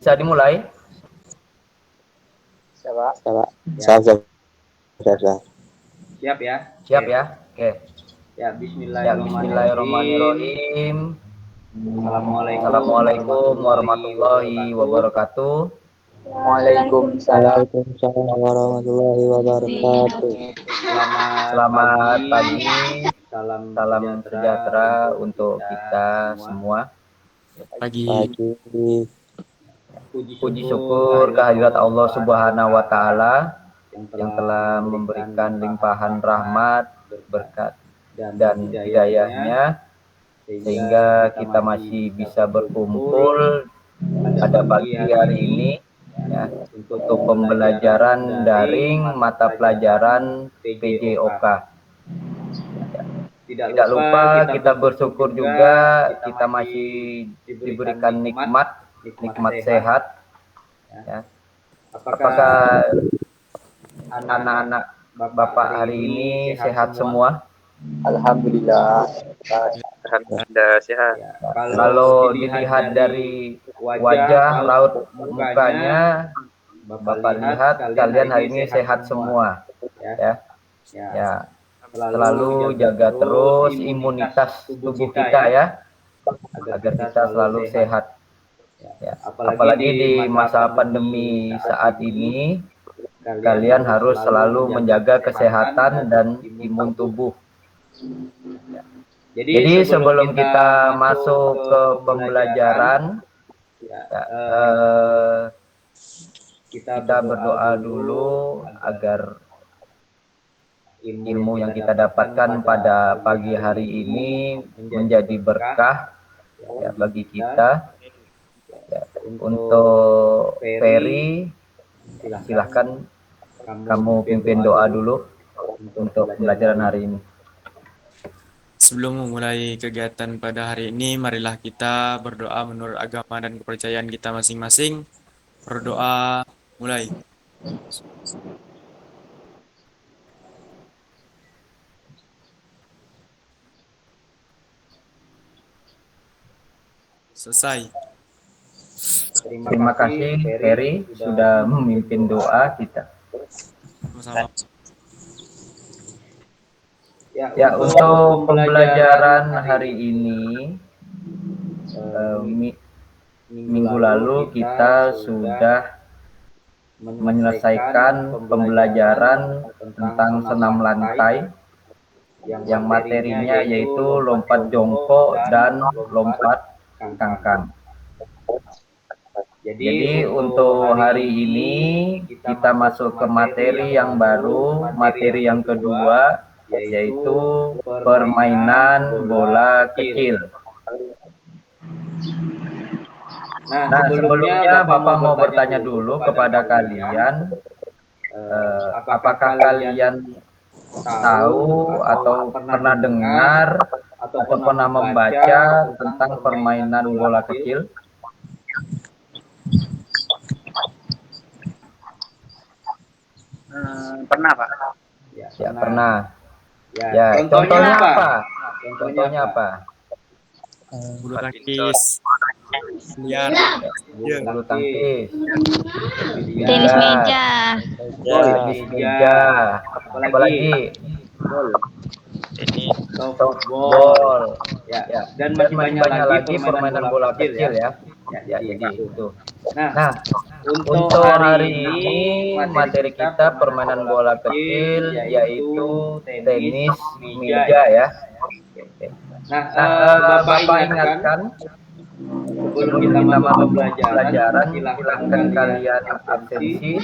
Bisa dimulai? Siap, Pak. Siap. Siap ya? Siap ya? Oke. Ya, Ya, bismillahirrahmanirrahim. bismillahirrahmanirrahim. Assalamualaikum Assalamualaikum warahmatullahi warahmatullahi wabarakatuh. Waalaikumsalam. Waalaikumsalam warahmatullahi wabarakatuh. Selamat pagi. Salam Salam sejahtera untuk kita semua. semua. Pagi. Puji syukur kehadirat Allah Subhanahu wa taala yang telah memberikan limpahan rahmat, berkat dan hidayahnya sehingga kita masih bisa berkumpul pada pagi hari ini ya, untuk pembelajaran daring mata pelajaran PJOK. Ya. Tidak lupa kita bersyukur juga kita masih diberikan nikmat sehat. Ya. Apakah anak-anak Bapak hari ini sehat semua? Alhamdulillah. Anda sehat. Ya, Kalau dilihat dari wajah raut mukanya, Bapak lihat kalian hari ini sehat semua. Ya. Ya. Selalu jaga terus imunitas tubuh kita ya, agar kita selalu sehat. Ya. Apalagi di masa pandemi saat ini, kalian harus selalu menjaga kesehatan dan imun tubuh. Ya. Jadi sebelum kita masuk ke pembelajaran, ya, kita berdoa dulu agar ilmu yang kita dapatkan pada pagi hari ini menjadi berkah ya, bagi kita. Ya. Untuk Ferry, silahkan kamu pimpin doa dulu untuk pembelajaran hari ini. Sebelum memulai kegiatan pada hari ini, marilah kita berdoa menurut agama dan kepercayaan kita masing-masing. Berdoa mulai. Selesai. Terima kasih Ferry sudah memimpin doa kita. Sama-sama. Ya, untuk pembelajaran hari ini, minggu lalu kita sudah menyelesaikan pembelajaran tentang senam lantai yang materinya yaitu lompat jongkok dan lompat kangkang. Jadi untuk hari ini kita masuk ke materi yang baru, materi yang kedua, yaitu permainan bola kecil. Nah, sebelumnya Bapak mau bertanya dulu kepada kalian, apakah kalian tahu atau pernah dengar atau pernah membaca tentang permainan bola kecil? Pernah, Pak? Ya, pernah. Ya, contohnya apa? Contohnya apa? Bulu tangkis. Liar. Bulu tangkis. Tenis meja. Tenis meja. Apalagi? Softball. Ya. Dan masih banyak lagi permainan bola kecil ya. Ya, jadi itu. Nah, untuk hari ini materi kita permainan bola kecil yaitu tenis meja ya. Nah, Bapak ingatkan sebelum kita masuk ke pelajaran, silahkan kalian absensi.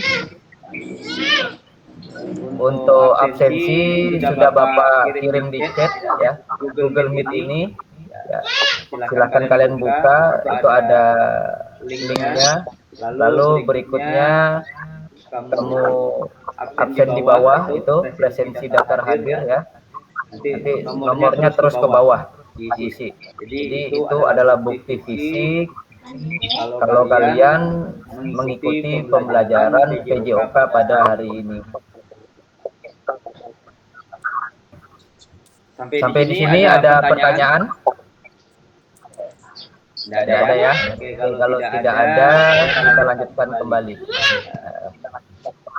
Untuk absensi sudah Bapak kirim di chat ya, Google Meet ini. Ya, silahkan kalian buka, itu ada linknya. Lalu berikutnya kamu absen di bawah itu presensi daftar hadir ya. Nanti nomornya terus ke bawah diisi. Jadi itu adalah bukti fisik kalau kalian mengikuti pembelajaran PJOK pada hari ini. Sampai di sini ada pertanyaan? Tidak ada ya. Oke, kalau tidak ada, kita lanjutkan kembali.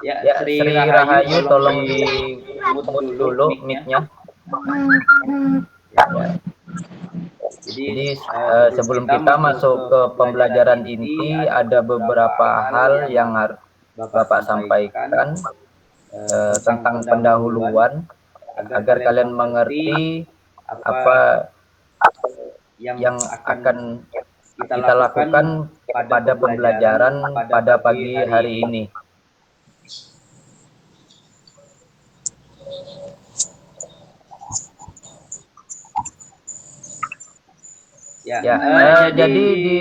Ya, Sri Rahayu tolong di mute dulu mic-nya. Ya. Jadi sebelum kita masuk ke pembelajaran inti, ada beberapa hal yang harus Bapak sampaikan tentang pendahuluan agar kalian mengerti apa yang akan kita lakukan pada pembelajaran pada pagi hari ini. Jadi di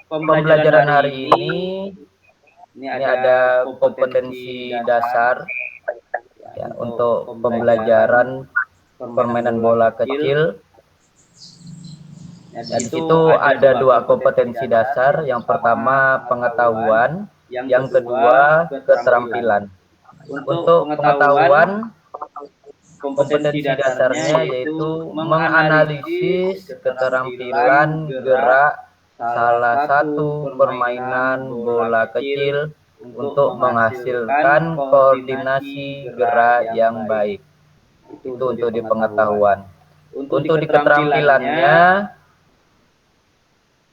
pembelajaran hari ini ada kompetensi dasar ya, untuk pembelajaran permainan bola kecil. Di situ ada 2 kompetensi dasar. Yang pertama pengetahuan, yang kedua keterampilan. Untuk pengetahuan, kompetensi dasarnya yaitu menganalisis keterampilan gerak salah satu permainan bola kecil untuk menghasilkan koordinasi gerak yang baik. Itu untuk di pengetahuan. Untuk di keterampilannya,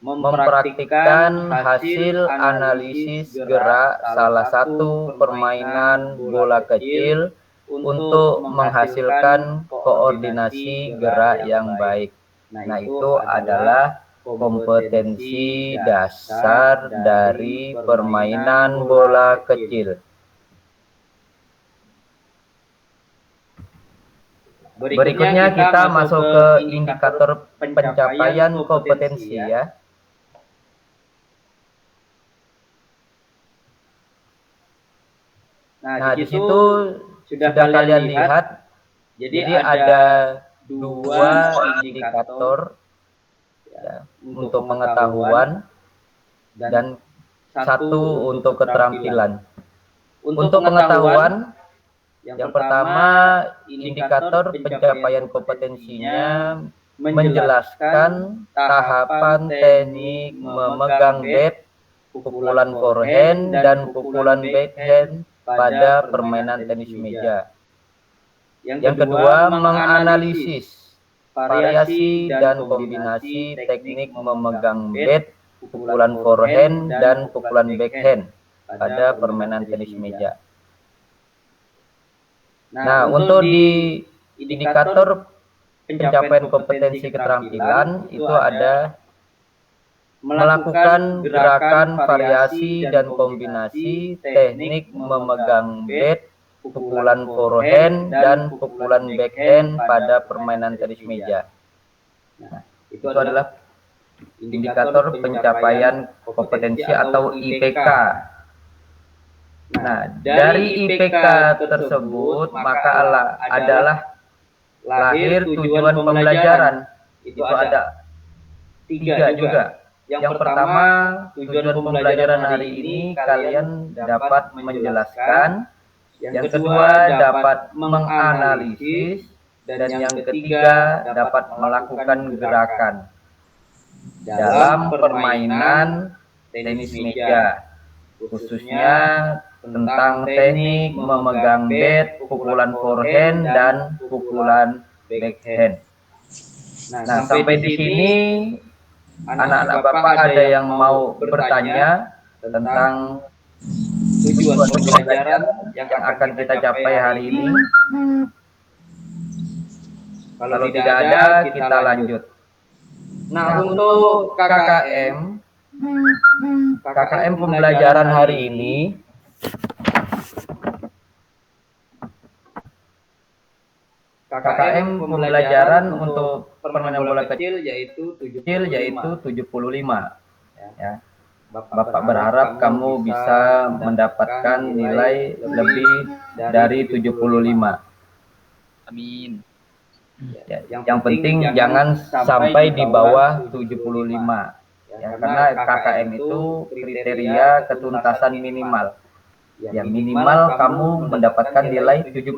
mempraktikkan hasil analisis gerak salah satu permainan bola kecil untuk menghasilkan koordinasi gerak yang baik. Nah, itu adalah kompetensi dasar dari permainan bola kecil. Berikutnya kita masuk ke indikator pencapaian kompetensi ya. Nah, di situ sudah kalian lihat, jadi ada 2 indikator ya, untuk pengetahuan dan 1 untuk keterampilan. Untuk pengetahuan, yang pertama indikator pencapaian kompetensinya menjelaskan tahapan teknik memegang bat, pukulan forehand dan pukulan backhand pada permainan tenis meja. Yang kedua, menganalisis variasi dan kombinasi teknik memegang bat, pukulan forehand dan pukulan backhand pada permainan tenis meja. Nah, untuk di indikator pencapaian kompetensi keterampilan itu ada melakukan gerakan variasi dan kombinasi teknik memegang bat, pukulan forehand dan pukulan backhand pada permainan tenis meja. Nah, itu adalah indikator pencapaian kompetensi atau IPK. Nah, dari IPK tersebut maka adalah lahir tujuan pembelajaran. Itu ada 3 juga. Yang pertama, tujuan pembelajaran hari ini kalian dapat menjelaskan. Yang kedua, dapat menganalisis. Dan yang ketiga, dapat melakukan gerakan dalam permainan tenis meja, khususnya tentang teknik memegang bat, pukulan forehand dan pukulan backhand. Nah, sampai di sini anak-anak Bapak ada yang mau bertanya tentang tujuan pembelajaran yang akan kita capai hari ini? Kalau tidak ada, kita lanjut. Nah, untuk KKM pembelajaran hari ini KKM pembelajaran untuk permainan bola kecil yaitu 75. Ya. Bapak berharap kamu bisa mendapatkan nilai lebih dari 75. Amin. Ya, yang penting jangan sampai di bawah 75. Ya, karena KKM itu kriteria ketuntasan minimal. Ya, minimal kamu mendapatkan nilai 75.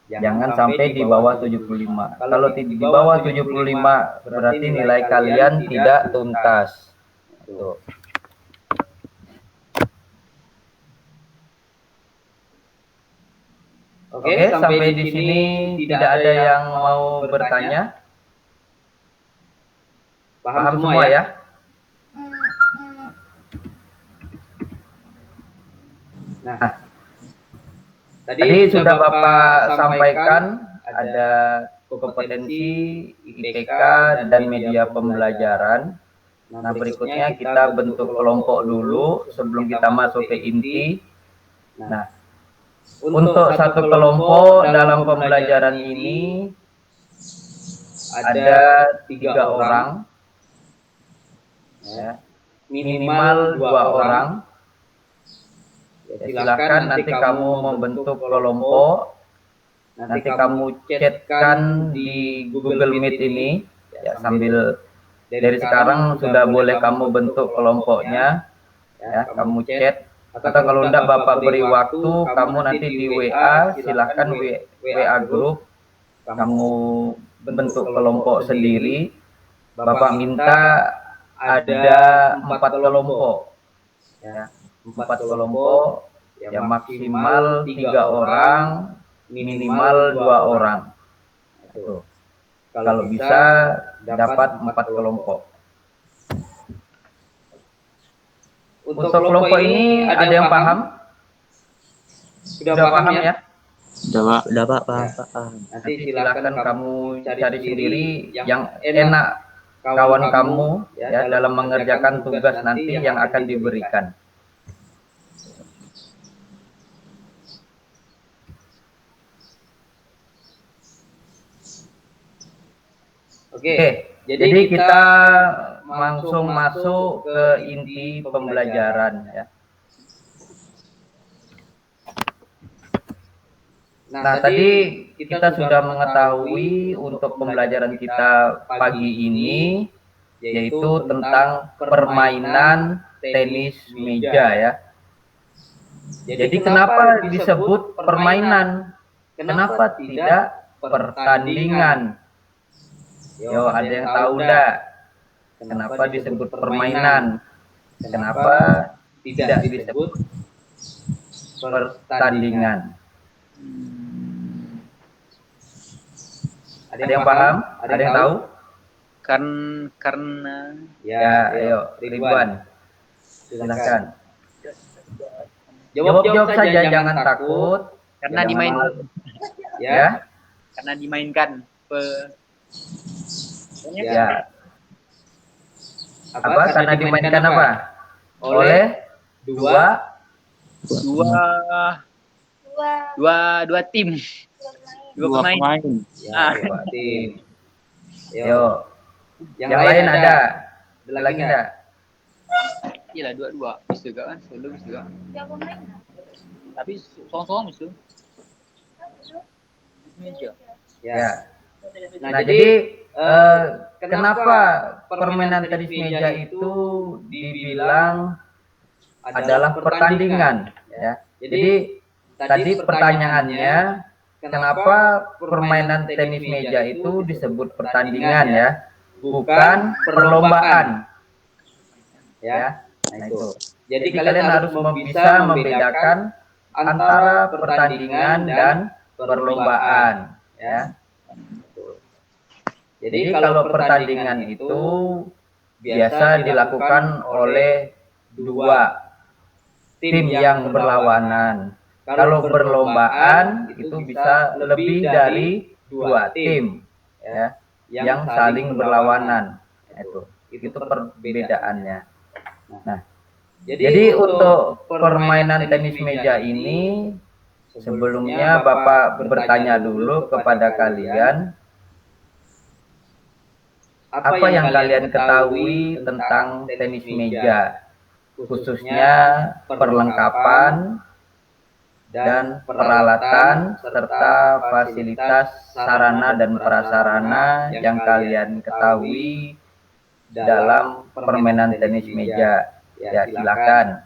Jangan sampai di bawah 75. Kalau di bawah 75 berarti nilai kalian tidak tuntas. Tuh. Oke, sampai di sini tidak ada yang mau bertanya. Paham semua ya? Nah, tadi sudah Bapak sampaikan ada kompetensi IPK dan media pembelajaran. Nah, berikutnya kita bentuk kelompok dulu sebelum kita masuk ke inti. Nah, untuk satu kelompok dalam pembelajaran ini ada 3 orang, ya, minimal 2 orang. Ya, silakan nanti kamu membentuk kelompok, nanti kamu chatkan di Google Meet ini, ya, sambil dari sekarang sudah boleh kamu bentuk kelompoknya, ya, kamu chat, atau kalau enggak Bapak beri waktu, kamu nanti di WA, silahkan WA grup, kamu bentuk kelompok sendiri. Bapak minta ada 4 kelompok, ya, 4 kelompok, ya, maksimal 3 orang, minimal 2 orang. Tuh. Kalau bisa dapat 4 kelompok. Untuk kelompok ini ada yang paham? Sudah paham ya? Udah Pak, paham. Nanti silakan kamu cari sendiri yang enak kawan kamu, ya, dalam mengerjakan tugas nanti yang akan diberikan. Oke, jadi kita langsung masuk ke inti pembelajaran, ya. Nah, tadi kita sudah mengetahui untuk pembelajaran kita pagi ini, yaitu tentang permainan tenis meja, ya. Jadi kenapa disebut permainan? Kenapa tidak pertandingan? Yo, ada yang tahu enggak? Kenapa disebut permainan? Kenapa tidak disebut pertandingan? Ada yang paham? Ada yang tahu? Karena Ya, ayo, Ridwan. Silakan. Jawab saja, jangan takut. karena Jangan dimain malu. Ya, karena dimainkan ya. Apa? Karena dimainkan apa? Oleh dua tim, dua pemain. Ya, dua tim. Yo. Yang lain ada? Ada lagi enggak? Iya lah, dua bisa juga kan, solo bisa juga. Tapi song bisa. Meja. Ya. Nah, jadi kenapa permainan tenis meja itu dibilang adalah pertandingan, ya? Jadi tadi pertanyaannya, kenapa permainan tenis meja itu disebut pertandingan, ya? Bukan perlombaan. Ya. Nah, itu. Jadi kalian harus bisa membedakan antara pertandingan dan perlombaan, ya. Jadi kalau pertandingan itu biasa dilakukan oleh dua tim yang berlawanan. Kalau perlombaan itu bisa lebih dari 2 tim, ya, yang saling berlawanan. Itu perbedaannya. Nah, jadi untuk permainan tenis meja ini sebelumnya Bapak bertanya dulu kepada kalian, apa yang kalian ketahui tentang tenis meja, khususnya perlengkapan dan peralatan serta fasilitas sarana dan prasarana yang kalian ketahui dalam permainan tenis meja. Ya, silakan.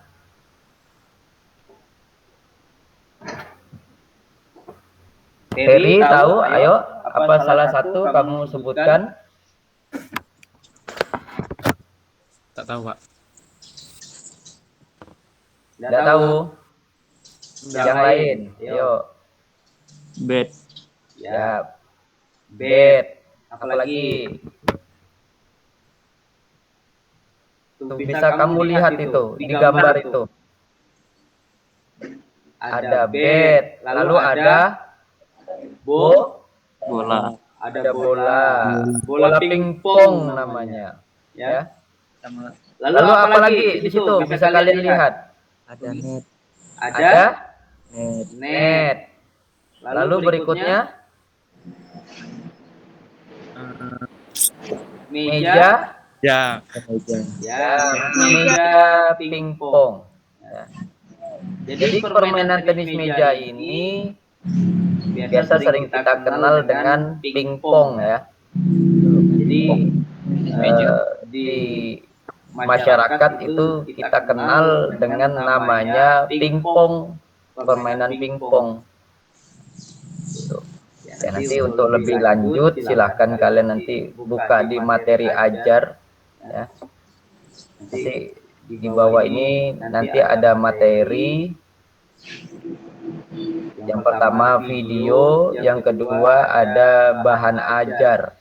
Ferry tahu? Ayo, apa salah satu kamu sebutkan? Tak tahu, Pak. Tidak tahu. Yang lain, ayo. Bed. Ya, bed. Apalagi? Tuh, bisa kamu lihat itu di gambar itu. Ada bed, lalu ada Bola. ada bola pingpong namanya, ya. Lalu apa lagi di situ bisa kalian lihat? Ada net. Ada net. Lalu berikutnya meja, Ya, meja pingpong. Ya. Jadi permainan tenis meja ini biasa sering kita kenal dengan pingpong, ya. Jadi di masyarakat itu kita kenal dengan namanya pingpong, permainan pingpong. Gitu. Ya, nanti untuk lebih lanjut silahkan kalian nanti buka di materi ajar, ya. Nanti di bawah ini nanti ada materi. Yang pertama video, yang kedua ada bahan ajar.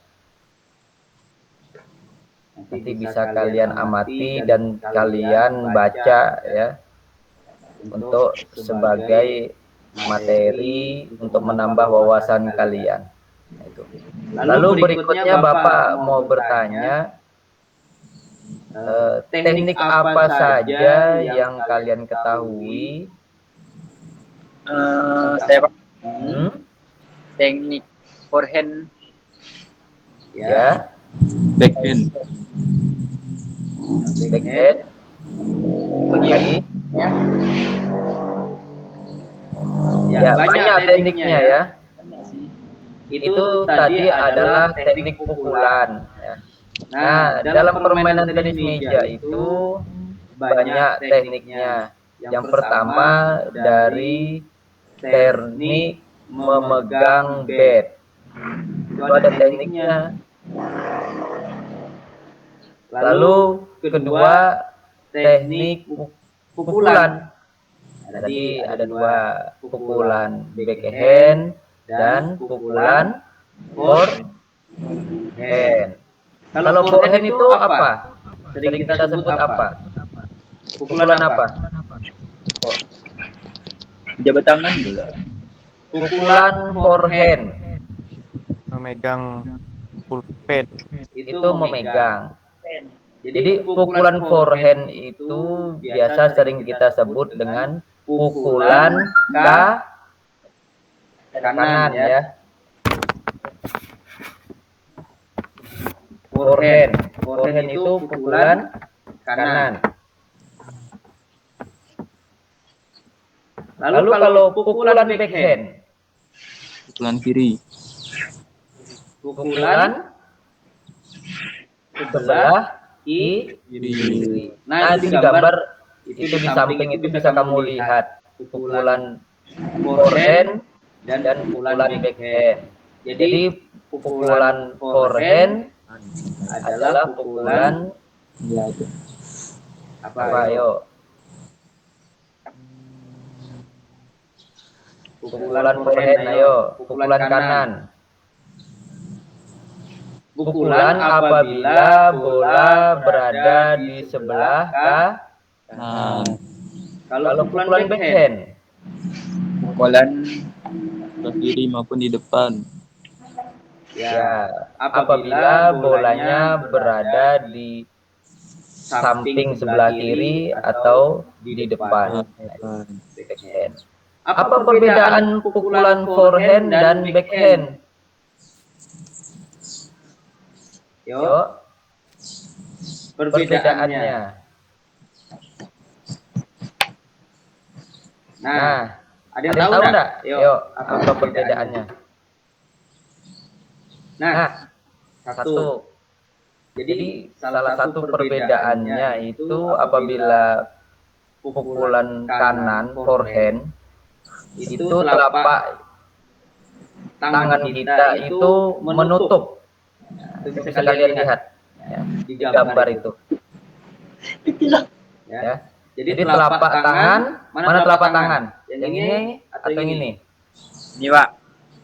Nanti bisa kalian amati dan kalian baca, ya, untuk sebagai materi untuk menambah wawasan kalian. Itu. Lalu berikutnya Bapak mau bertanya, teknik apa saja yang kalian ketahui? Saya Pak, teknik forehand, Ya, Backhand. backhand. Lagi? Ya, banyak tekniknya, ya. Itu tadi adalah teknik pukulan, ya. Nah, dalam permainan tenis meja itu banyak tekniknya. Yang pertama dari teknik memegang bat. Itu ada tekniknya. Lalu kedua teknik pukulan. Tadi ada dua, pukulan backhand dan pukulan forehand. Kalau forehand itu apa? Sering kita sebut apa? Pukulan apa? Jabat tangan juga. Pukulan forehand memegang pulpen. itu memegang. Jadi pukulan forehand itu biasa sering kita sebut dengan pukulan kanan, ya. Forehand itu pukulan kanan. Lalu kalau pukulan backhand, Pukulan kiri. pukulan sebelah kiri. Nah, di gambar itu di samping itu bisa kamu lihat pukulan forehand dan pukulan backhand. Jadi pukulan forehand adalah pukulan apa? Ayo. Pukulan forehand, ayo. Pukulan kanan. Pukulan apabila bola berada di sebelah Nah, Kalau pukulan backhand, pukulan ke kiri maupun di depan. ya, apabila bolanya berada di samping sebelah kiri atau di depan. Backhand. Apa perbedaan pukulan forehand dan backhand? Yuk, perbedaannya. Nah, ada yang tahu enggak? Yuk, apa perbedaannya? Nah, satu. Jadi salah satu perbedaannya itu apabila pukulan kanan forehand itu telapak tangan kita itu menutup. Itu bisa kalian lihat ya, di gambar itu. Ya. Jadi telapak tangan, mana telapak tangan? Yang ini atau yang ini? Ini, Pak.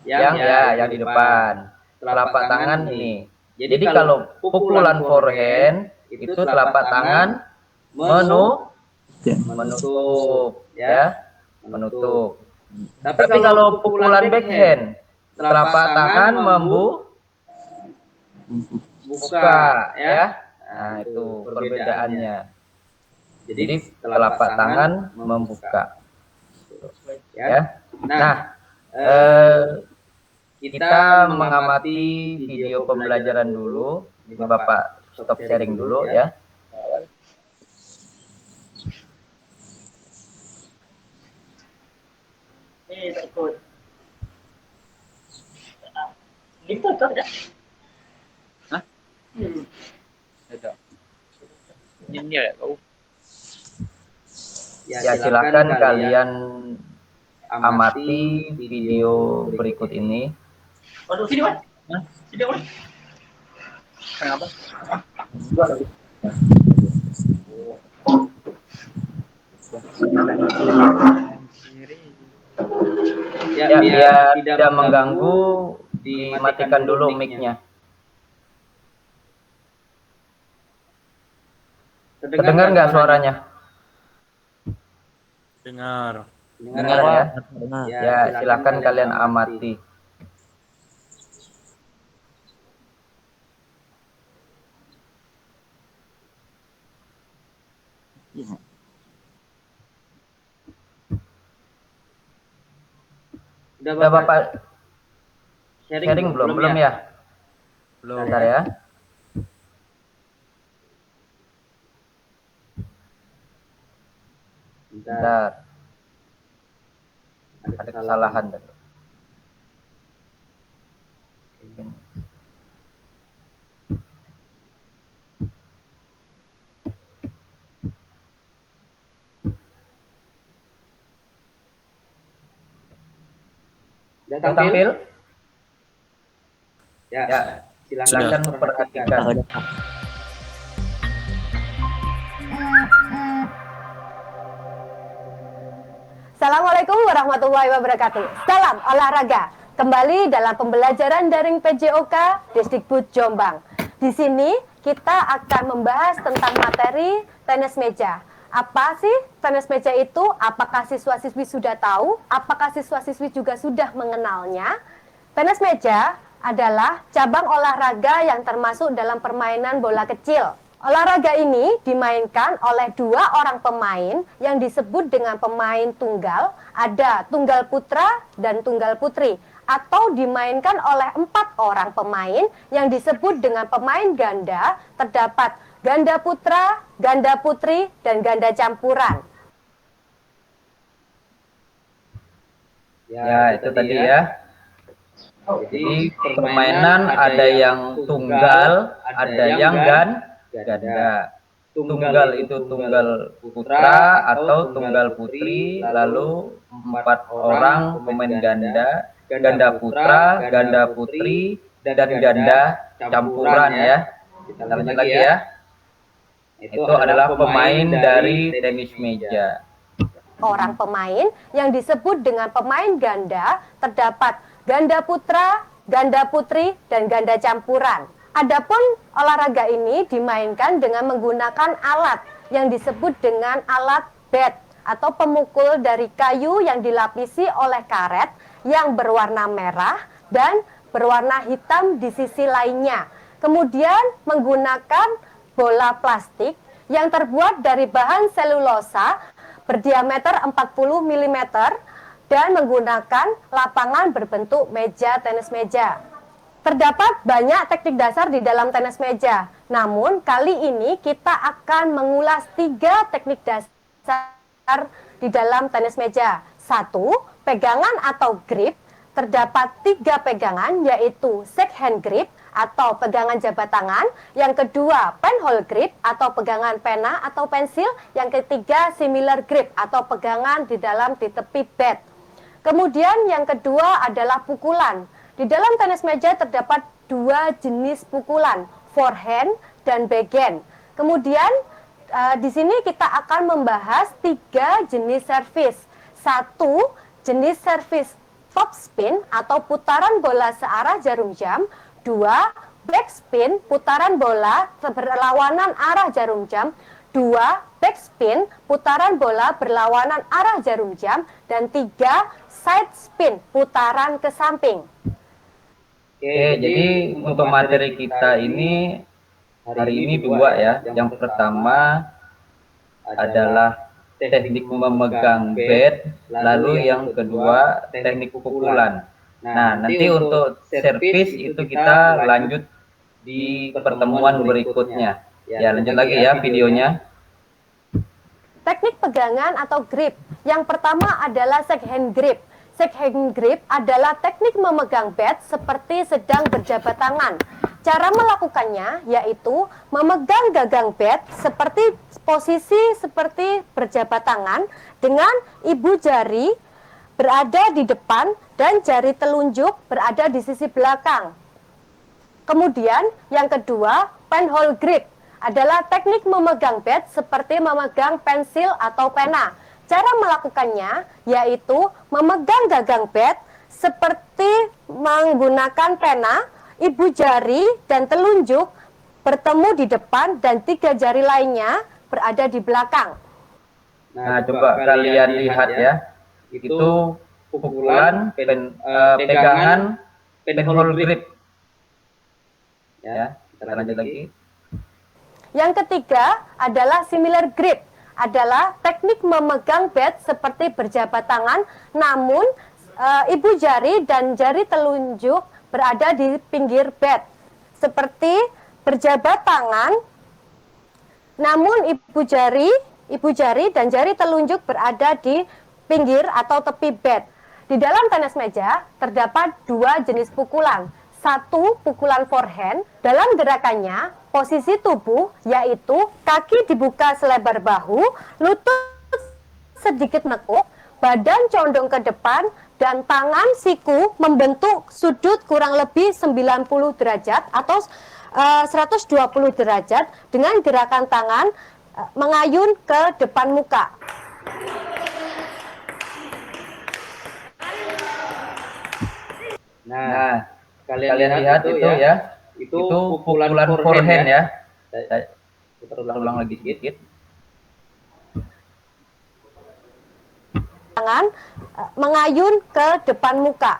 Yang di depan. Telapak tangan ini. Jadi kalau pukulan forehand itu telapak tangan menutup ya, menutup. Tapi kalau pukulan backhand telapak tangan buka ya. Nah, itu perbedaannya. Jadi telapak tangan membuka. Ya. Nah, kita mengamati video pembelajaran dulu. Ini Bapak stop sharing dulu ya. Ini ya kau. Ya silakan kalian amati video berikut ini. Waduh, video apa? Video apa? Kenapa? Ya, biar tidak mengganggu, dimatikan dulu mic-nya. Terdengar nggak suaranya? Dengar. Dengar ya? Ya, silakan kalian amati. Udah Bapak sharing belum? Belum ya? Belum. Bentar ya. Bentar. Ada kesalahan tadi. Udah tampil? Ya, silakan perhatikan. Assalamualaikum warahmatullahi wabarakatuh. Salam olahraga. Kembali dalam pembelajaran daring PJOK Disdikbud Jombang. Di sini kita akan membahas tentang materi tenis meja. Apa sih tenis meja itu? Apakah siswa-siswi sudah tahu? Apakah siswa-siswi juga sudah mengenalnya? Tenis meja adalah cabang olahraga yang termasuk dalam permainan bola kecil. Olahraga ini dimainkan oleh 2 orang pemain yang disebut dengan pemain tunggal, ada tunggal putra dan tunggal putri, atau dimainkan oleh 4 orang pemain yang disebut dengan pemain ganda, terdapat ganda putra, ganda putri, dan ganda campuran. Ya, itu tadi ya. Jadi permainan ada yang tunggal, ada yang ganda. Tunggal itu tunggal putra atau tunggal putri, lalu 4 orang pemain ganda, ganda putra, ganda putri, dan ganda campuran ya. Kita lanjut lagi ya. Itu adalah pemain dari tenis meja. Orang pemain yang disebut dengan pemain ganda terdapat ganda putra, ganda putri, dan ganda campuran. Adapun olahraga ini dimainkan dengan menggunakan alat yang disebut dengan alat bat atau pemukul dari kayu yang dilapisi oleh karet yang berwarna merah dan berwarna hitam di sisi lainnya. Kemudian menggunakan bola plastik yang terbuat dari bahan selulosa berdiameter 40 mm dan menggunakan lapangan berbentuk meja tenis meja. Terdapat banyak teknik dasar di dalam tenis meja. Namun kali ini kita akan mengulas 3 teknik dasar di dalam tenis meja. 1. Pegangan atau grip. Terdapat 3 pegangan, yaitu shake hand grip atau pegangan jabat tangan. Yang kedua, penhole grip atau pegangan pena atau pensil. Yang ketiga, similar grip atau pegangan di tepi bat. Kemudian yang kedua adalah pukulan. Di dalam tenis meja terdapat dua jenis pukulan, forehand dan backhand. Kemudian di sini kita akan membahas 3 jenis servis. 1 jenis servis top spin atau putaran bola searah jarum jam. 2 backspin, putaran bola berlawanan arah jarum jam. 2 backspin, putaran bola berlawanan arah jarum jam. Dan 3 side spin, putaran ke samping. Oke, jadi untuk materi kita ini hari ini 2 ya. Yang pertama adalah teknik memegang bat, lalu yang kedua teknik pukulan. Nah, nanti untuk servis itu kita lanjut di pertemuan berikutnya. Ya, lanjut lagi ya videonya. Teknik pegangan atau grip. Yang pertama adalah shakehand grip. Shakehand grip adalah teknik memegang bat seperti sedang berjabat tangan. Cara melakukannya yaitu memegang gagang bat seperti posisi seperti berjabat tangan dengan ibu jari berada di depan dan jari telunjuk berada di sisi belakang. Kemudian yang kedua, penhole grip adalah teknik memegang bat seperti memegang pensil atau pena. Cara melakukannya yaitu memegang gagang bat seperti menggunakan pena, ibu jari dan telunjuk bertemu di depan dan 3 jari lainnya berada di belakang. Nah, coba kalian lihat ya. Itu pukulan, pegangan, penhole grip. Ya, kita lanjut lagi. Yang ketiga adalah similar grip, adalah teknik memegang bat seperti berjabat tangan, namun ibu jari dan jari telunjuk berada di pinggir bat. Seperti berjabat tangan, namun ibu jari dan jari telunjuk berada di pinggir atau tepi bat. Di dalam tenis meja terdapat 2 jenis pukulan. 1 pukulan forehand, dalam gerakannya posisi tubuh yaitu kaki dibuka selebar bahu, lutut sedikit nekuk, badan condong ke depan, dan tangan siku membentuk sudut kurang lebih 90 derajat atau 120 derajat dengan gerakan tangan mengayun ke depan muka. Nah, kalian lihat itu ya. Itu pukulan forehand ya. Kita ulang lagi sedikit. Tangan mengayun ke depan muka.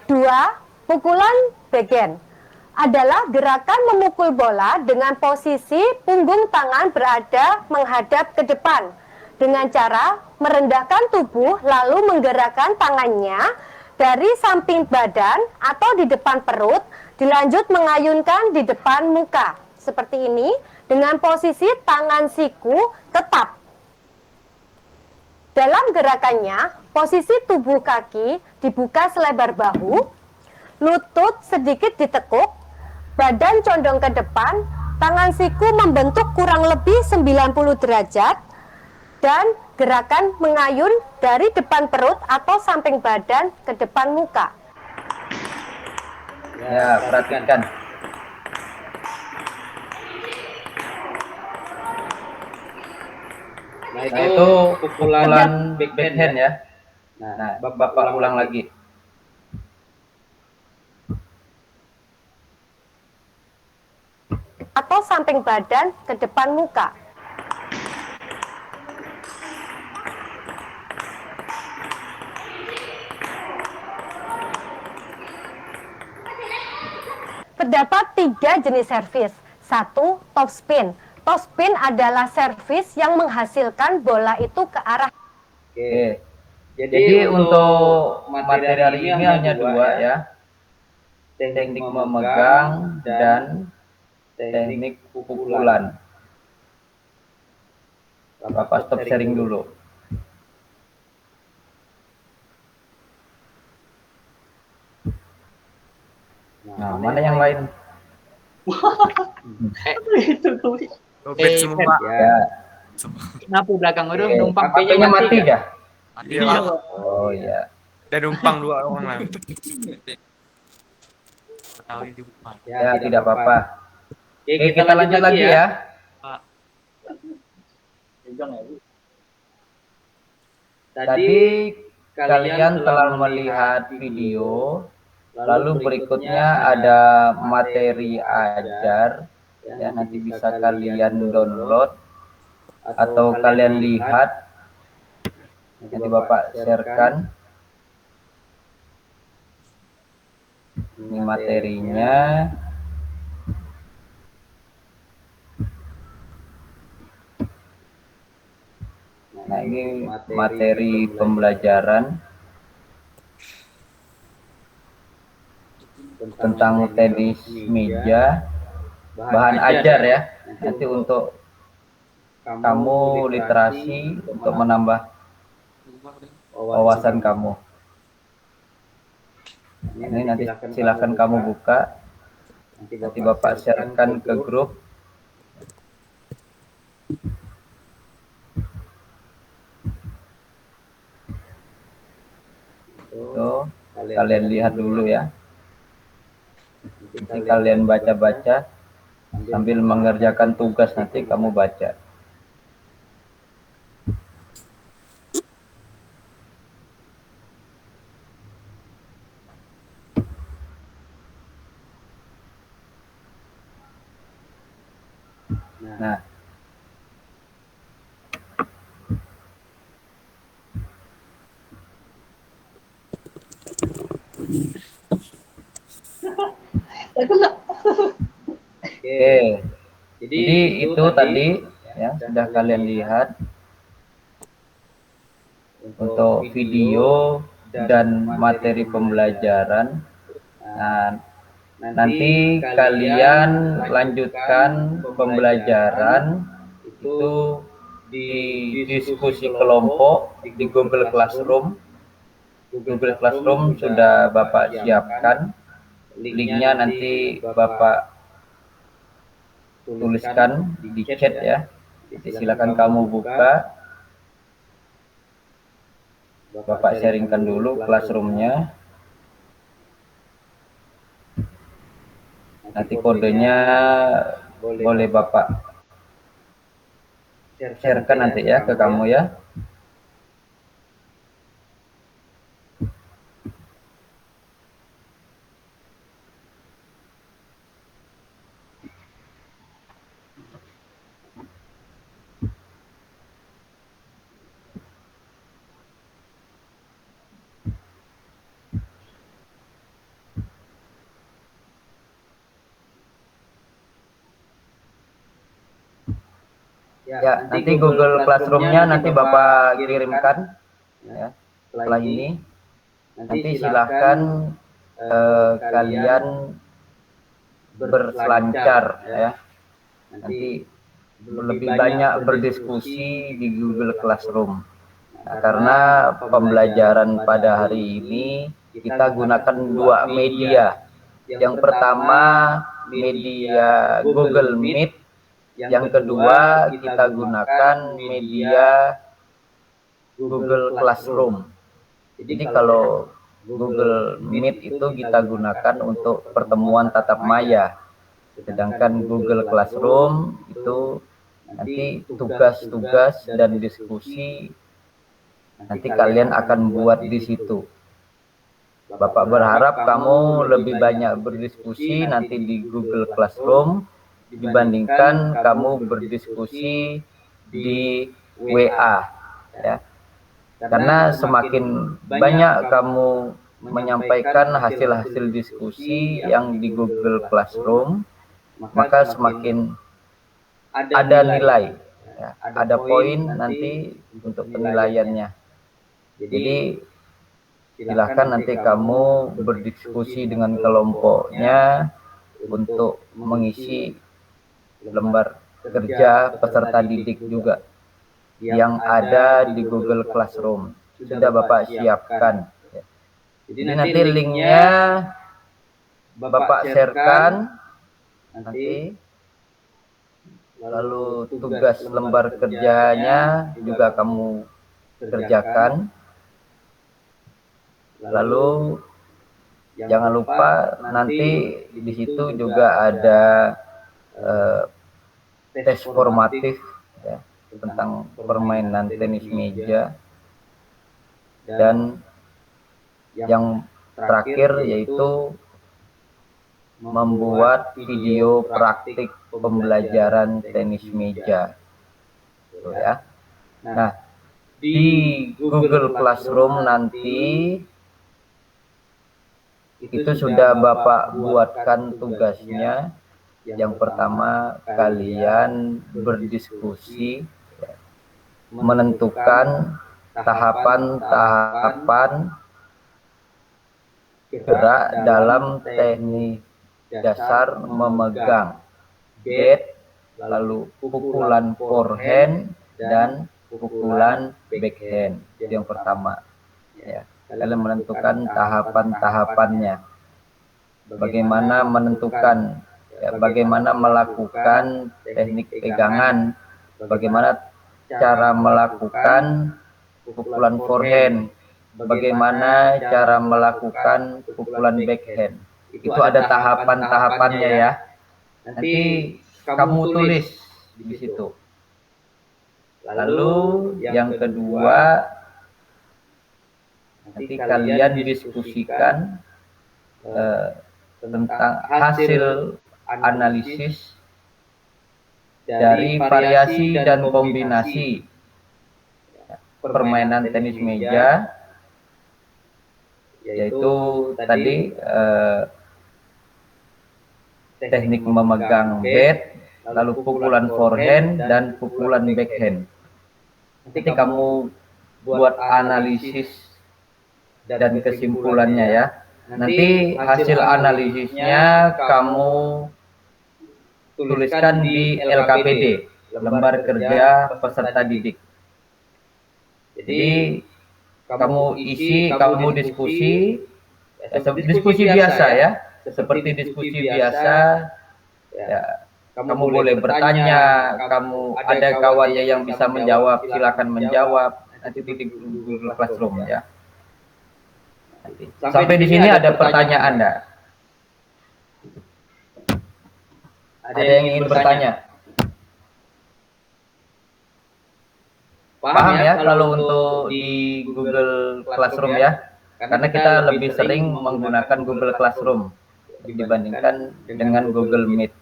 Dua, pukulan backhand adalah gerakan memukul bola dengan posisi punggung tangan berada menghadap ke depan dengan cara merendahkan tubuh lalu menggerakkan tangannya dari samping badan atau di depan perut, dilanjut mengayunkan di depan muka seperti ini dengan posisi tangan siku tetap. Dalam gerakannya, posisi tubuh kaki dibuka selebar bahu, lutut sedikit ditekuk, badan condong ke depan, tangan siku membentuk kurang lebih 90 derajat, dan gerakan mengayun dari depan perut atau samping badan ke depan muka. Ya, perhatikan. Nah, itu pukulan backhand ya. Nah, Bapak ulang lagi. Atau samping badan ke depan muka. Terdapat 3 jenis servis. 1, top spin. Top spin adalah servis yang menghasilkan bola itu ke arah. Oke. Jadi untuk materi hari ini hanya 2 ya. Teknik memegang dan teknik pukulan. Bapak stop sharing dulu. Nah, mana yang lain? Topik semua. Ya. Kenapa belakang itu Oke, numpang HP-nya mati dah. Iya, Iya, Pak. Oh iya. Ada numpang 2 orang lah. Ya, tidak apa-apa. Oke, kita lanjut lagi ya. Tadi kalian telah melihat video, lalu berikutnya ada materi ajar. Ya, nanti bisa kalian download atau kalian lihat. Nanti Bapak sharekan. Ini materinya. Nah, ini materi pembelajaran tentang tenis meja, bahan ajar ya. Nanti untuk kamu literasi, untuk menambah wawasan kamu. Ini nanti silakan kamu buka. Nanti Bapak sharekan ke grup. Tuh, kalian lihat dulu ya. Nanti kalian baca-baca sambil mengerjakan tugas, nanti kamu baca. Nah, oke. Jadi itu tadi ya sudah kalian lihat untuk video dan materi pembelajaran. Nah, nanti kalian lanjutkan pembelajaran itu di diskusi kelompok di Google Classroom. Google Classroom sudah Bapak siapkan. Linknya nanti Bapak tuliskan di chat ya. Nanti silakan kamu buka. Bapak sharingkan dulu Classroom-nya. Nanti kodenya boleh Bapak sharekan nanti ya ke kamu ya. Ya, nanti Google Classroom-nya nanti Bapak kirimkan ya. Setelah ini nanti silahkan kalian berselancar ya. Nanti lebih banyak berdiskusi di Google Classroom. Nah, karena pembelajaran pada hari ini kita gunakan 2 media. Yang pertama media Google Meet. Yang kedua, kita gunakan media Google Classroom. Jadi kalau Google Meet itu kita gunakan untuk pertemuan tatap maya. Sedangkan Google Classroom itu nanti tugas-tugas dan diskusi nanti kalian akan buat di situ. Bapak berharap kamu lebih banyak berdiskusi nanti di Google Classroom dibandingkan kamu berdiskusi di WA ya. Karena semakin banyak kamu menyampaikan hasil-hasil diskusi yang di Google Classroom, maka semakin ada nilai ya, ada poin nanti untuk penilaiannya. Jadi silahkan nanti kamu berdiskusi dengan kelompoknya untuk mengisi lembar kerja peserta didik juga yang ada di Google Classroom. Sudah Bapak siapkan. Jadi nanti linknya Bapak sharekan nanti lalu tugas lembar kerjanya juga kamu kerjakan. Lalu jangan lupa nanti di situ juga ada tes formatif ya, tentang permainan tenis meja. Dan yang terakhir yaitu membuat video praktik pembelajaran tenis meja. Tuh ya. Nah, di Google Classroom nanti itu sudah Bapak buatkan tugasnya. Yang pertama, kalian berdiskusi menentukan tahapan-tahapan gerak dalam teknik dasar memegang bat, lalu pukulan forehand dan pukulan backhand. Itu yang pertama. Ya, kalian menentukan tahapan-tahapannya. Bagaimana menentukan, ya, bagaimana melakukan teknik pegangan, bagaimana cara melakukan pukulan forehand, bagaimana cara melakukan pukulan backhand. Itu ada tahapan-tahapannya ya. Nanti kamu tulis di situ. Lalu yang kedua, nanti kalian diskusikan tentang hasil analisis dari variasi dan kombinasi permainan tenis meja, yaitu tadi teknik memegang bat, lalu pukulan forehand dan pukulan backhand. Nanti kamu buat analisis dan kesimpulannya ya. Nanti hasil analisisnya kamu tuliskan di LKPD, lembar kerja peserta didik. Jadi kamu isi, kamu diskusi, diskusi biasa ya, seperti diskusi biasa. Ya, kamu boleh bertanya, kamu ada kawannya yang bisa menjawab, silakan menjawab. Nanti di Google Classroom ya. Sampai di sini ada pertanyaan enggak? Ada yang ingin bertanya? Paham ya kalau untuk di Google Classroom ya? Karena kita lebih sering menggunakan Google Classroom dibandingkan dengan Google Meet.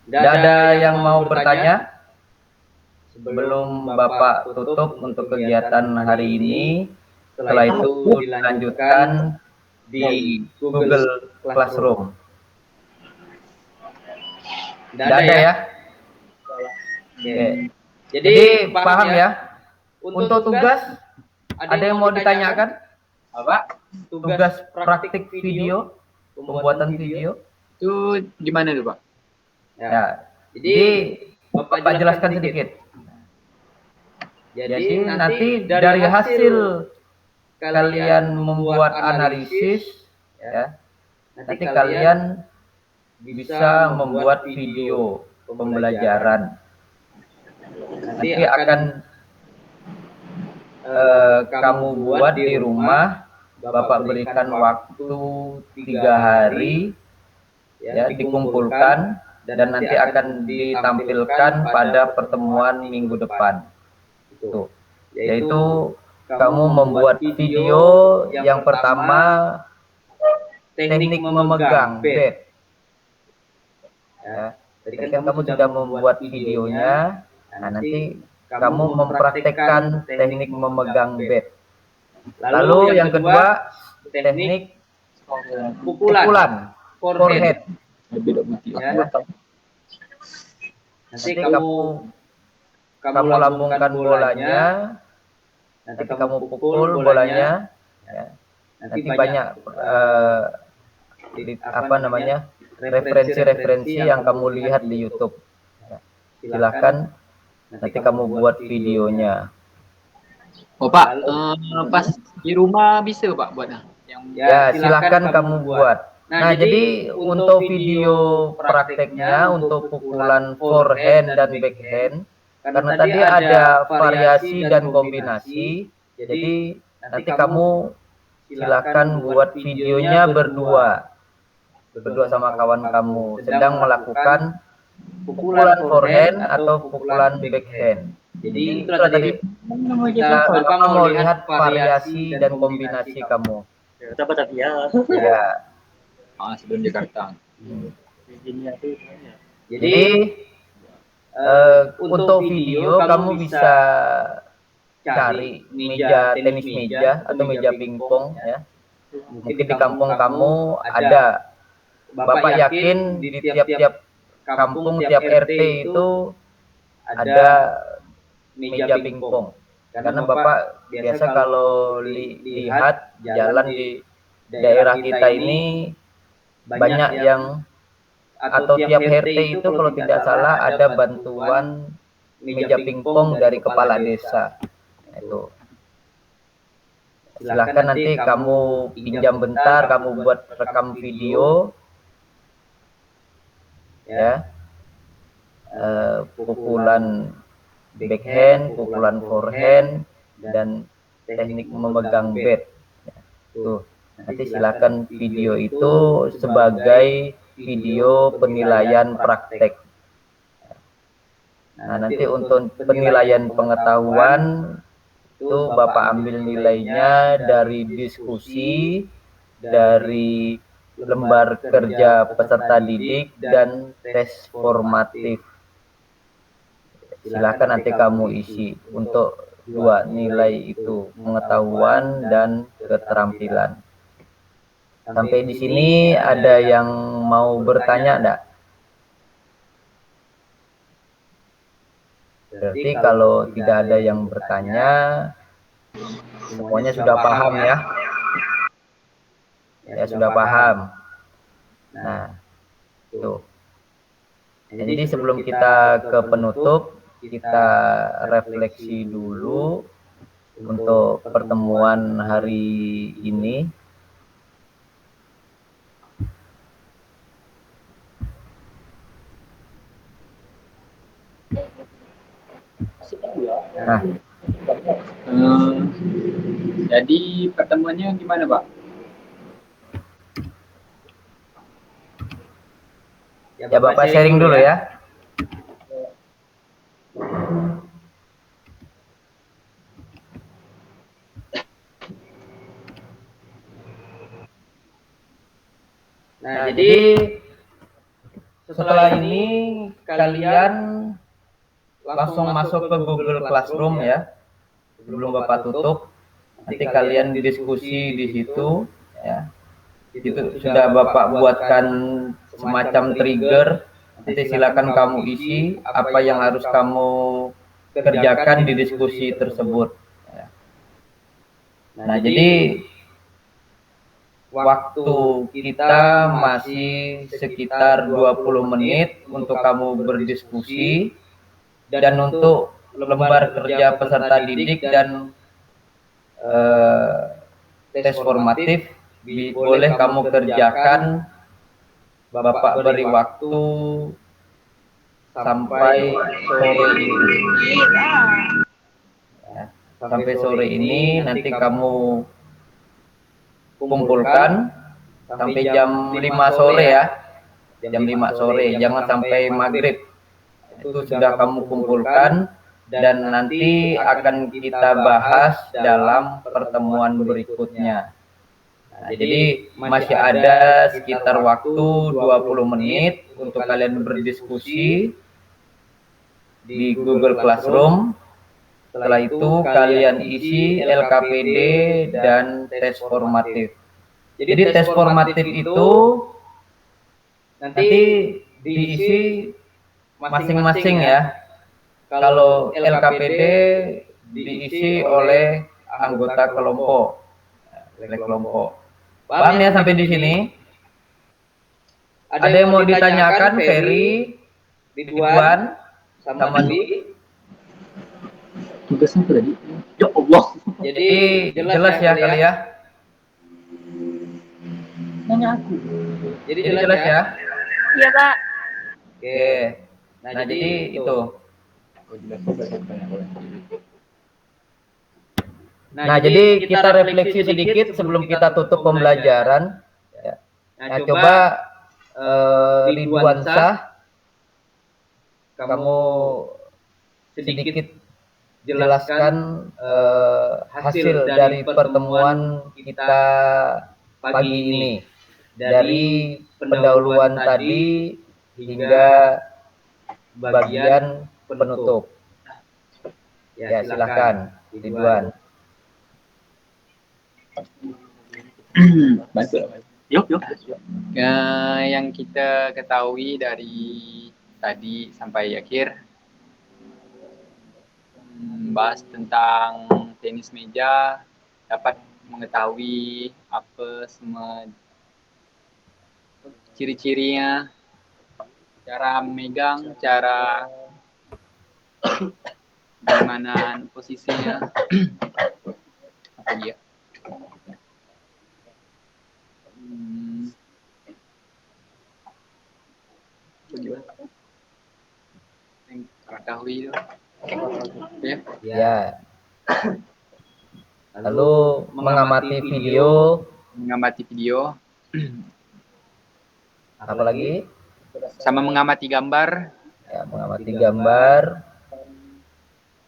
Tidak ada yang mau bertanya? Sebelum Bapak tutup untuk kegiatan hari ini, setelah itu dilanjutkan di Google Classroom. Tidak ada ya? Oke. Jadi paham ya? Untuk tugas, ada yang mau ditanyakan? Apa? Tugas praktik video, pembuatan video. Itu gimana tuh Pak? Ya, jadi Bapak jelaskan sedikit. Jadi nanti dari hasil kalian membuat analisis, ya, nanti kalian bisa membuat video pembelajaran. Nanti akan kamu buat di rumah. Bapak berikan waktu 3 hari, ya, dikumpulkan dan nanti akan ditampilkan pada pertemuan minggu depan. Itu, yaitu kamu membuat video yang pertama teknik memegang bat. Ya, tadi kan kamu sudah membuat videonya. Nah, nanti kamu mempraktekkan teknik memegang bat. Lalu yang kedua teknik pukulan forehand. Ya. Nanti kamu lambungkan bolanya, nanti kamu pukul bolanya, ya. Nanti banyak referensi-referensi yang kamu lihat di YouTube. Ya. Silakan nanti kamu buat videonya. Oh Pak, pas di rumah bisa Pak buatnya? Ya silakan kamu buat. Nah, jadi untuk video prakteknya untuk pukulan forehand dan backhand, karena tadi ada variasi dan kombinasi, jadi nanti kamu silakan buat videonya berdua sama kawan kamu sedang melakukan pukulan forehand atau pukulan backhand. Jadi itulah tadi kita mau lihat variasi dan kombinasi kamu. Ya. Sebelum Jakarta. Jadi untuk video kamu bisa cari meja tenis meja atau meja pingpong ya. Mungkin di kampung kamu ada. Bapak yakin di tiap-tiap kampung, tiap RT itu ada meja pingpong. Karena Bapak biasa kalau lihat jalan di daerah kita ini banyak yang atau tiap RT itu kalau tidak salah ada bantuan meja pingpong dari kepala desa. Itu. Silahkan nanti kamu pinjam bentar, kamu buat rekam video ya, pukulan backhand, pukulan forehand, dan teknik memegang bat. Tuh, nanti silakan video itu sebagai video penilaian praktek. Nah, nanti untuk penilaian pengetahuan itu Bapak ambil nilainya dari diskusi, dari lembar kerja peserta didik, dan tes formatif. Silakan nanti kamu isi untuk dua nilai itu, pengetahuan dan keterampilan. Sampai di sini ada yang mau bertanya enggak? Berarti kalau tidak ada yang bertanya, semuanya sudah paham ya? Ya sudah paham. Nah, itu. Jadi sebelum kita ke penutup, kita refleksi dulu untuk pertemuan hari ini. Nah, Jadi pertemuannya gimana, Pak? ya Bapak sharing dulu ya. Nah, jadi setelah ini kalian langsung masuk ke Google Classroom ya. Sebelum Bapak tutup, nanti kalian diskusi di situ ya. Itu sudah Bapak buatkan semacam trigger. Nanti silakan kamu isi apa yang harus kamu kerjakan di diskusi tersebut. Nah, jadi waktu kita masih sekitar 20 menit untuk kamu berdiskusi dan untuk lembar kerja peserta didik dan tes formatif boleh kamu kerjakan. Bapak beri waktu sampai sore ini. Ya, sampai sore ini nanti kamu kumpulkan sampai jam 5 sore ya. Jam 5 sore, jangan sampai maghrib. Itu sudah kamu kumpulkan dan nanti akan kita bahas dalam pertemuan berikutnya. Nah, jadi masih ada sekitar waktu 20 menit untuk kalian berdiskusi di Google Classroom. Setelah itu kalian isi LKPD dan tes formatif. Jadi tes formatif itu nanti diisi masing-masing ya. Kalau LKPD diisi oleh anggota kelompok. Paham ya sampai di sini? Ada yang mau ditanyakan, Ferry, Ridwan, sama Di? Tugasnya apa tadi? Ya Allah. Jadi jelas ya kali ya? Jadi Ini jelas jelas ya. ya? Iya, Pak. Oke. Nah, jadi itu. Oh, jelas juga sih banyak orang. Nah, jadi kita refleksi sedikit sebelum kita tutup pembelajaran. Ya. Nah, coba Ridwan Shah, kamu sedikit jelaskan hasil dari pertemuan kita pagi ini. Dari pendahuluan tadi hingga bagian penutup. Ya, silakan Ridwan. Bantu lah. Yuk. Yang kita ketahui dari tadi sampai akhir, bahas tentang tenis meja, dapat mengetahui apa semua ciri-cirinya, cara megang, cara bagaimana posisinya, apa dia? Yang ketahui itu, ya. Ya. Lalu mengamati video, apalagi sama mengamati gambar, ya, mengamati gambar,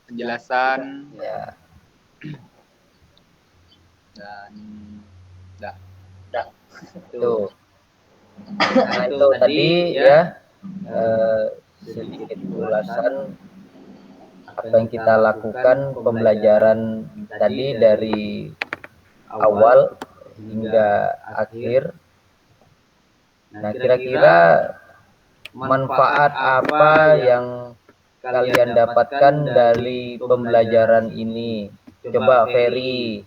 penjelasan, ya, dan itu. Nah, itu tadi ya sedikit ulasan apa yang kita lakukan pembelajaran tadi dari awal hingga akhir. Nah, kira-kira manfaat apa yang kalian dapatkan dari pembelajaran ini? Coba Ferry,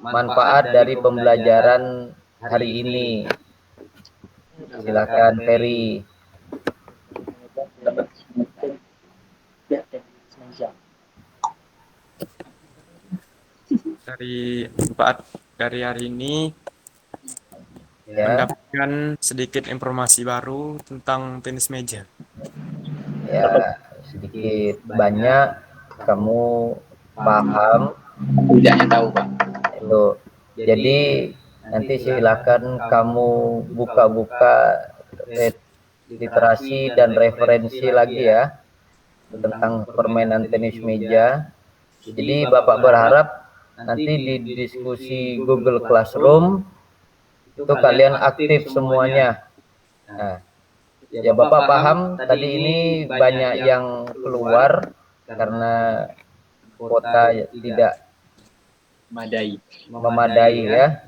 manfaat dari pembelajaran hari ini. Silakan Ferry. Dari manfaat dari hari ini Ya, mendapatkan sedikit informasi baru tentang tenis meja. ya, sedikit banyak kamu paham tidaknya tahu, Pak. itu. Jadi nanti silakan kamu buka-buka literasi dan referensi lagi ya tentang permainan tenis meja. Jadi Bapak berharap nanti di diskusi Google Classroom itu kalian aktif semuanya. Nah, ya Bapak paham tadi ini banyak yang keluar karena kuota tidak memadai ya.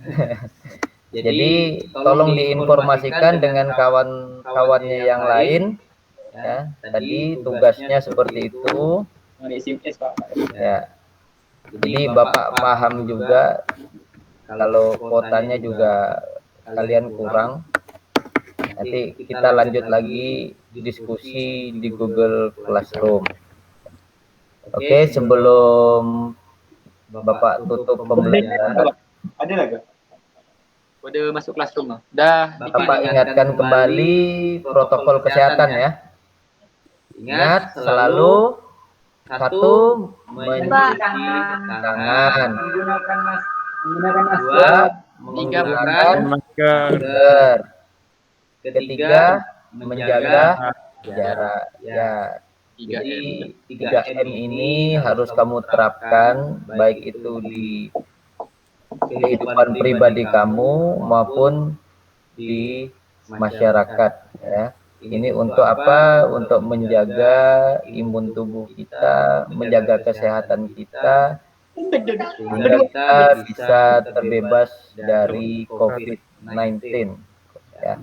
Jadi tolong diinformasikan dengan kawan-kawannya yang lain ya. Tadi tugasnya seperti itu. Ya. Jadi Bapak paham juga kalau kuotanya juga kalian kurang. Nanti kita lanjut lagi diskusi di Google Classroom. Oke, sebelum Bapak tutup pembelajaran, Ada lagi? Udah masuk classroom, dah. Bapak ingatkan kembali protokol kesehatan ya. Ingat selalu satu mencuci tangan, dua menggunakan masker, ketiga menjaga jarak. Ya, jadi 3M ini harus kamu terapkan baik itu di kehidupan pribadi kamu maupun di masyarakat ya. Ini untuk apa? Untuk menjaga imun tubuh kita, menjaga kesehatan kita sehingga kita bisa terbebas dari COVID-19 ya.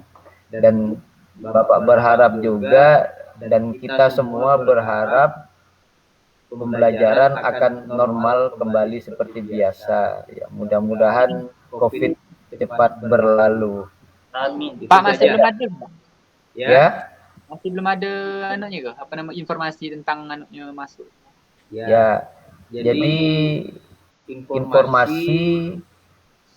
Dan Bapak berharap juga dan kita semua berharap pembelajaran akan normal kembali seperti biasa ya. Mudah-mudahan COVID cepat berlalu. Amin. Pak, masih belum ada. Ya. Masih belum ada anaknya ke? Apa nama informasi tentang anaknya masuk? Ya. Jadi informasi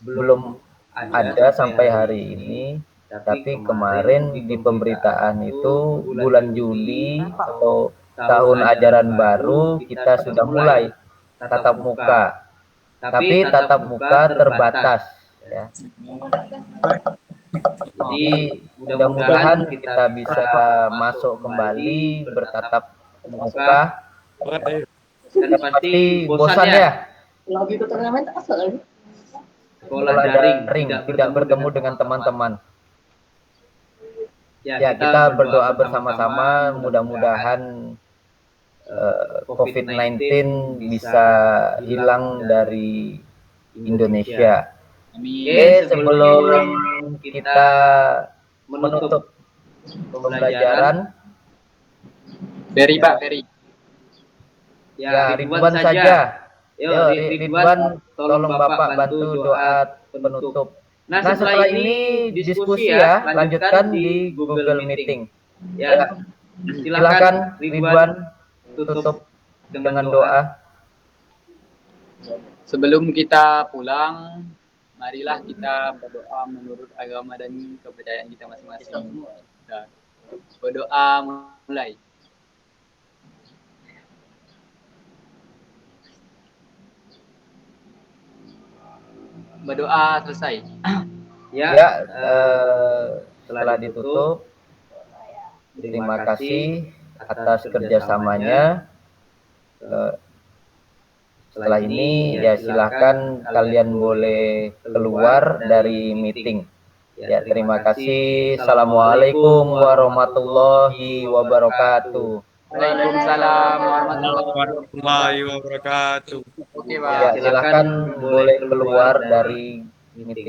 belum ada sampai hari ini. Tapi kemarin di pemberitaan itu bulan Juli atau tahun ajaran baru kita sudah mulai tatap muka. Tapi tatap muka terbatas ya. Jadi mudah-mudahan kita bisa masuk kembali bertatap muka. Dan pasti Bosan ya Lagi ke turnamen asal lagi. sekolah sekolah daring daring tidak bertemu dengan teman-teman. Ya, kita berdoa bersama-sama mudah-mudahan COVID-19 bisa hilang dari Indonesia. Oke, sebelum kita menutup pembelajaran, Ferry Pak, Ferry. ya Ridwan saja. Yo, Ridwan, tolong Bapak bantu doa penutup. Nah, setelah ini diskusi ya, lanjutkan di Google Meeting. Ya, silakan Ridwan tutup dengan doa. Sebelum kita pulang, marilah kita berdoa menurut agama dan kepercayaan kita masing-masing. Nah, berdoa mulai. Berdoa selesai. Ya, setelah ditutup, terima kasih atas kerjasamanya. Setelah ini ya silahkan kalian boleh keluar dari meeting. Ya, terima kasih. Assalamualaikum warahmatullahi wabarakatuh. Waalaikumsalam Warahmatullahi wabarakatuh. Oke, Ya, Pak. silahkan boleh keluar dari meeting.